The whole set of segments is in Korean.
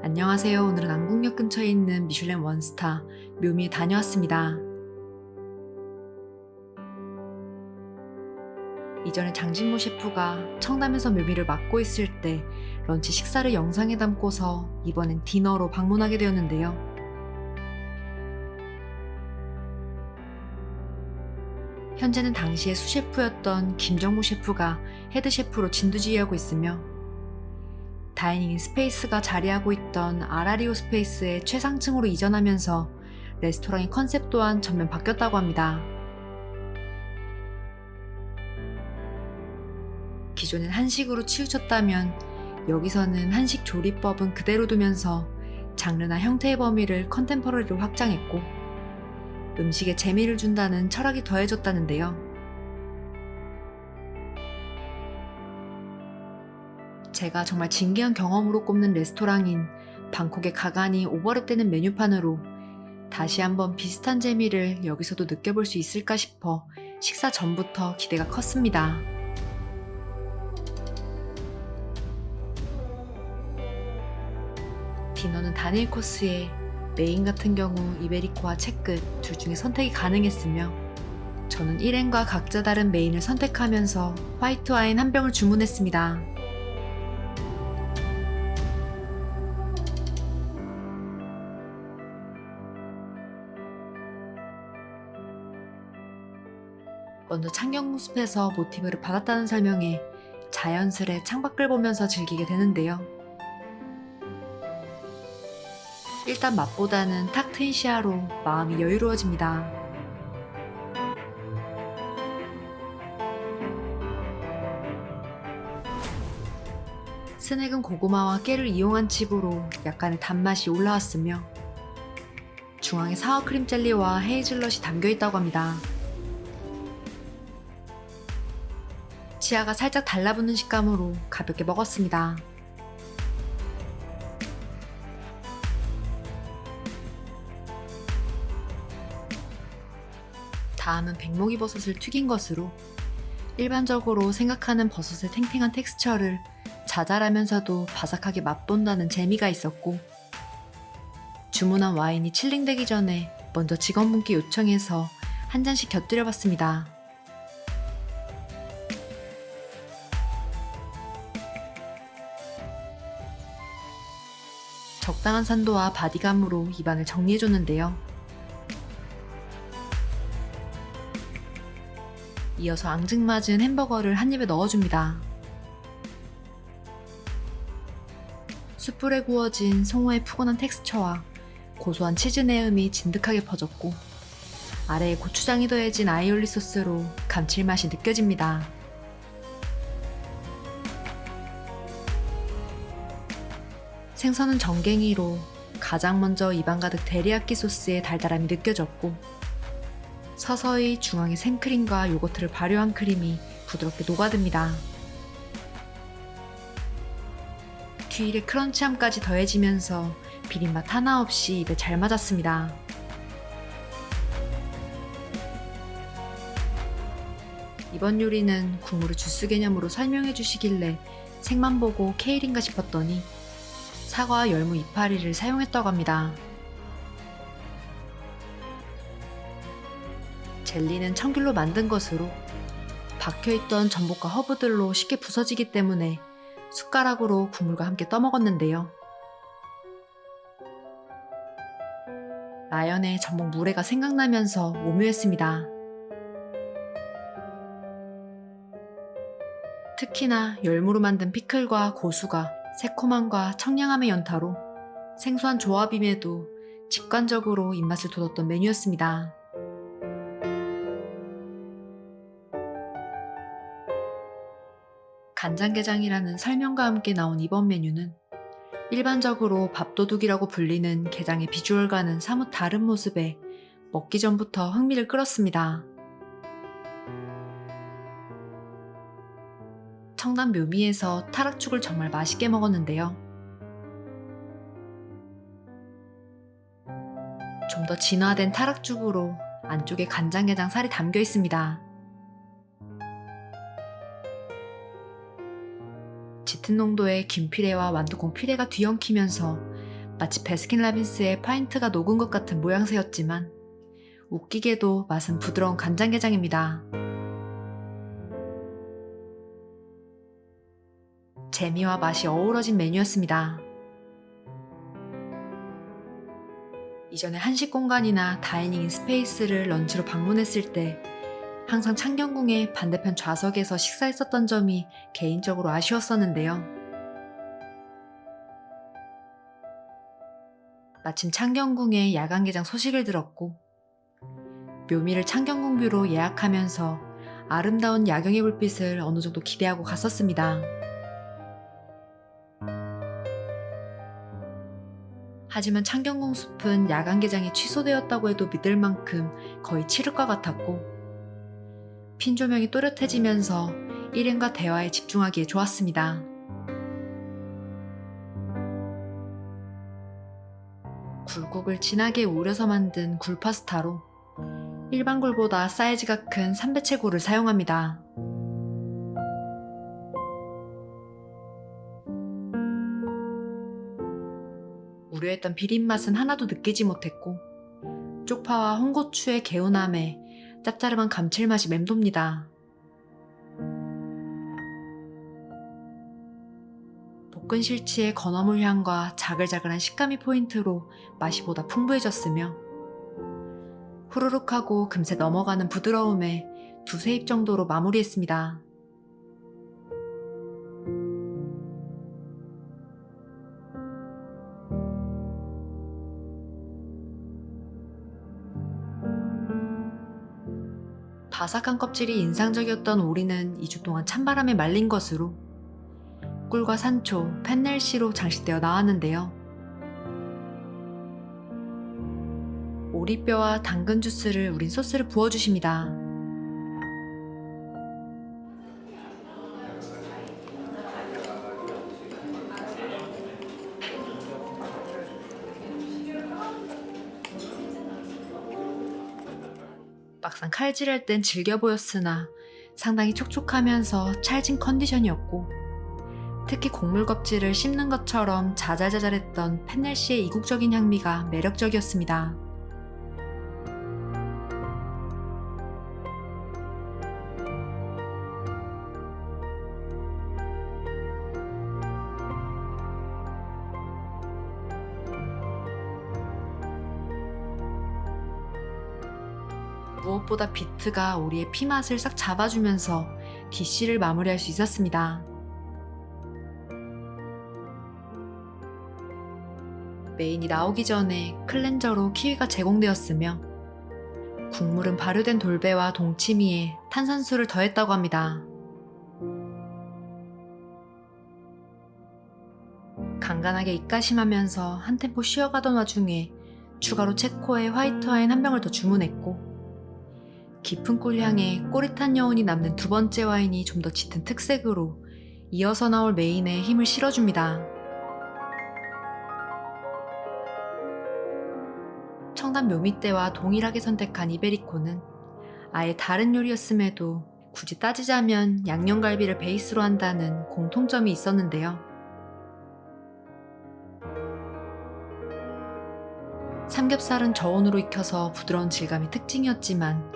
안녕하세요. 오늘은 안국역 근처에 있는 미슐랭 원스타 묘미에 다녀왔습니다. 이전에 장진모 셰프가 청담에서 묘미를 맡고 있을 때 런치 식사를 영상에 담고서 이번엔 디너로 방문하게 되었는데요. 현재는 당시의 수셰프였던 김정무 셰프가 헤드 셰프로 진두지휘하고 있으며 다이닝 스페이스가 자리하고 있던 아라리오 스페이스의 최상층으로 이전하면서 레스토랑의 컨셉 또한 전면 바뀌었다고 합니다. 기존엔 한식으로 치우쳤다면 여기서는 한식 조리법은 그대로 두면서 장르나 형태의 범위를 컨템퍼러리로 확장했고 음식에 재미를 준다는 철학이 더해졌다는데요. 제가 정말 진기한 경험으로 꼽는 레스토랑인 방콕의 가간이 오버랩되는 메뉴판으로 다시 한번 비슷한 재미를 여기서도 느껴볼 수 있을까 싶어 식사 전부터 기대가 컸습니다. 디너는 단일 코스에 메인 같은 경우 이베리코와 채끝 둘 중에 선택이 가능했으며 저는 일행과 각자 다른 메인을 선택하면서 화이트 와인 한 병을 주문했습니다. 먼저 창경숲에서 모티브를 받았다는 설명에 자연스레 창밖을 보면서 즐기게 되는데요. 일단 맛보다는 탁 트인 시야로 마음이 여유로워집니다. 스낵은 고구마와 깨를 이용한 칩으로 약간의 단맛이 올라왔으며 중앙에 사워크림 젤리와 헤이즐넛이 담겨있다고 합니다. 치아가 살짝 달라붙는 식감으로 가볍게 먹었습니다. 다음은 백목이버섯을 튀긴 것으로 일반적으로 생각하는 버섯의 탱탱한 텍스처를 자잘하면서도 바삭하게 맛본다는 재미가 있었고 주문한 와인이 칠링되기 전에 먼저 직원분께 요청해서 한 잔씩 곁들여 봤습니다. 적당한 산도와 바디감으로 입안을 정리해줬는데요. 이어서 앙증맞은 햄버거를 한 입에 넣어줍니다. 숯불에 구워진 송어의 푸근한 텍스처와 고소한 치즈 내음이 진득하게 퍼졌고 아래에 고추장이 더해진 아이올리 소스로 감칠맛이 느껴집니다. 생선은 정갱이로 가장 먼저 입안 가득 데리야끼 소스의 달달함이 느껴졌고 서서히 중앙에 생크림과 요거트를 발효한 크림이 부드럽게 녹아듭니다. 뒤일의 크런치함까지 더해지면서 비린맛 하나 없이 입에 잘 맞았습니다. 이번 요리는 국물을 주스 개념으로 설명해 주시길래 색만 보고 케일인가 싶었더니 사과와 열무 이파리를 사용했다고 합니다. 젤리는 청귤로 만든 것으로 박혀있던 전복과 허브들로 쉽게 부서지기 때문에 숟가락으로 국물과 함께 떠먹었는데요. 라연의 전복 물회가 생각나면서 오묘했습니다. 특히나 열무로 만든 피클과 고수가 새콤함과 청량함의 연타로 생소한 조합임에도 직관적으로 입맛을 돋웠던 메뉴였습니다. 간장게장이라는 설명과 함께 나온 이번 메뉴는 일반적으로 밥도둑이라고 불리는 게장의 비주얼과는 사뭇 다른 모습에 먹기 전부터 흥미를 끌었습니다. 청담 묘미에서 타락죽을 정말 맛있게 먹었는데요. 좀 더 진화된 타락죽으로 안쪽에 간장게장 살이 담겨 있습니다. 짙은 농도의 김피레와 완두콩 피레가 뒤엉키면서 마치 베스킨라빈스의 파인트가 녹은 것 같은 모양새였지만 웃기게도 맛은 부드러운 간장게장입니다. 재미와 맛이 어우러진 메뉴였습니다. 이전에 한식 공간이나 다이닝 스페이스를 런치로 방문했을 때 항상 창경궁의 반대편 좌석에서 식사했었던 점이 개인적으로 아쉬웠었는데요. 마침 창경궁의 야간개장 소식을 들었고 묘미를 창경궁뷰로 예약하면서 아름다운 야경의 불빛을 어느 정도 기대하고 갔었습니다. 하지만 창경궁 숲은 야간개장이 취소되었다고 해도 믿을 만큼 거의 칠흑과 같았고 핀 조명이 또렷해지면서 일행과 대화에 집중하기에 좋았습니다. 굴국을 진하게 우려서 만든 굴파스타로 일반 굴보다 사이즈가 큰 삼배채 굴을 사용합니다. 우려했던 비린맛은 하나도 느끼지 못했고 쪽파와 홍고추의 개운함에 짭짤한 감칠맛이 맴돕니다. 볶은 실치의 건어물 향과 자글자글한 식감이 포인트로 맛이 보다 풍부해졌으며 후루룩하고 금세 넘어가는 부드러움에 두세 입 정도로 마무리했습니다. 바삭한 껍질이 인상적이었던 오리는 2주 동안 찬바람에 말린 것으로 꿀과 산초, 펜넬씨로 장식되어 나왔는데요. 오리뼈와 당근 주스를 우린 소스를 부어주십니다. 막상 칼질할 땐 질겨 보였으나 상당히 촉촉하면서 찰진 컨디션이었고 특히 곡물 껍질을 씹는 것처럼 자잘자잘했던 펜넬씨의 이국적인 향미가 매력적이었습니다. 무엇보다 비트가 오리의 피맛을 싹 잡아주면서 디쉬를 마무리할 수 있었습니다. 메인이 나오기 전에 클렌저로 키위가 제공되었으며 국물은 발효된 돌배와 동치미에 탄산수를 더했다고 합니다. 간간하게 입가심하면서 한 템포 쉬어가던 와중에 추가로 체코에 화이트 와인 한 병을 더 주문했고 깊은 꿀향에 꼬릿한 여운이 남는 두 번째 와인이 좀 더 짙은 특색으로 이어서 나올 메인에 힘을 실어줍니다. 청담 묘미떼와 동일하게 선택한 이베리코는 아예 다른 요리였음에도 굳이 따지자면 양념갈비를 베이스로 한다는 공통점이 있었는데요. 삼겹살은 저온으로 익혀서 부드러운 질감이 특징이었지만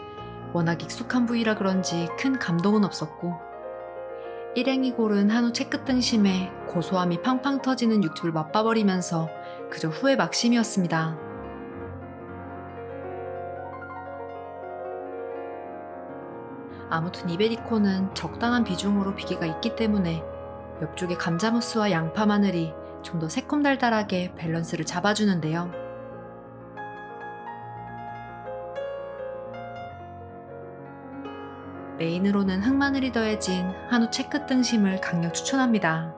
워낙 익숙한 부위라 그런지 큰 감동은 없었고 일행이 고른 한우 채끝 등심에 고소함이 팡팡 터지는 육즙을 맛봐버리면서 그저 후회 막심이었습니다. 아무튼 이베리코는 적당한 비중으로 비계가 있기 때문에 옆쪽에 감자무스와 양파 마늘이 좀 더 새콤달달하게 밸런스를 잡아주는데요. 메인으로는 흑마늘이 더해진 한우 채끝 등심을 강력 추천합니다.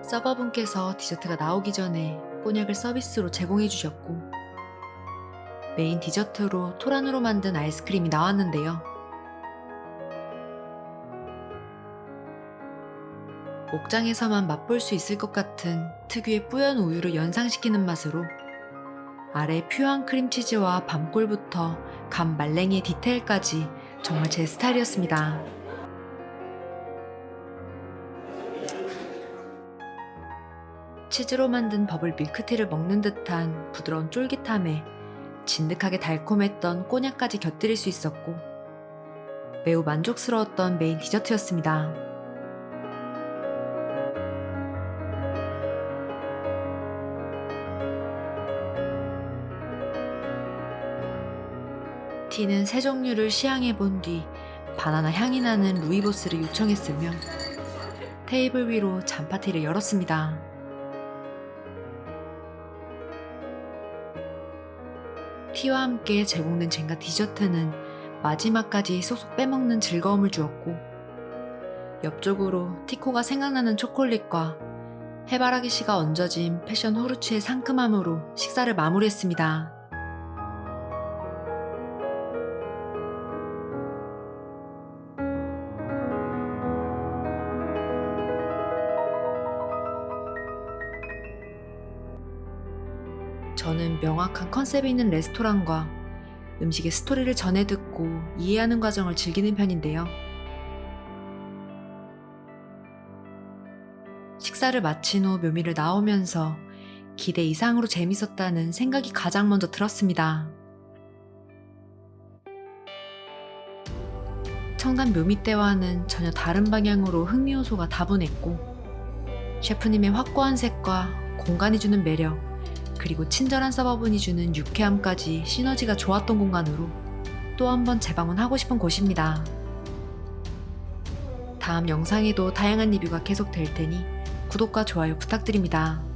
서버분께서 디저트가 나오기 전에 꼬냑을 서비스로 제공해 주셨고 메인 디저트로 토란으로 만든 아이스크림이 나왔는데요. 목장에서만 맛볼 수 있을 것 같은 특유의 뿌연 우유를 연상시키는 맛으로 아래 퓨어한 크림치즈와 밤꿀부터 감 말랭이의 디테일까지 정말 제 스타일이었습니다. 치즈로 만든 버블 밀크티를 먹는 듯한 부드러운 쫄깃함에 진득하게 달콤했던 꼬냑까지 곁들일 수 있었고 매우 만족스러웠던 메인 디저트였습니다. 티는 세 종류를 시향해 본 뒤 바나나 향이 나는 루이보스를 요청했으며 테이블 위로 잔파티를 열었습니다. 티와 함께 제공된 젠가 디저트는 마지막까지 쏙쏙 빼먹는 즐거움을 주었고 옆쪽으로 티코가 생각나는 초콜릿과 해바라기 씨가 얹어진 패션 후르츠의 상큼함으로 식사를 마무리했습니다. 저는 명확한 컨셉이 있는 레스토랑과 음식의 스토리를 전해 듣고 이해하는 과정을 즐기는 편인데요. 식사를 마친 후 묘미를 나오면서 기대 이상으로 재밌었다는 생각이 가장 먼저 들었습니다. 청담 묘미 때와는 전혀 다른 방향으로 흥미 요소가 다분했고 셰프님의 확고한 색과 공간이 주는 매력 그리고 친절한 서버분이 주는 유쾌함까지 시너지가 좋았던 공간으로 또 한 번 재방문하고 싶은 곳입니다. 다음 영상에도 다양한 리뷰가 계속될 테니 구독과 좋아요 부탁드립니다.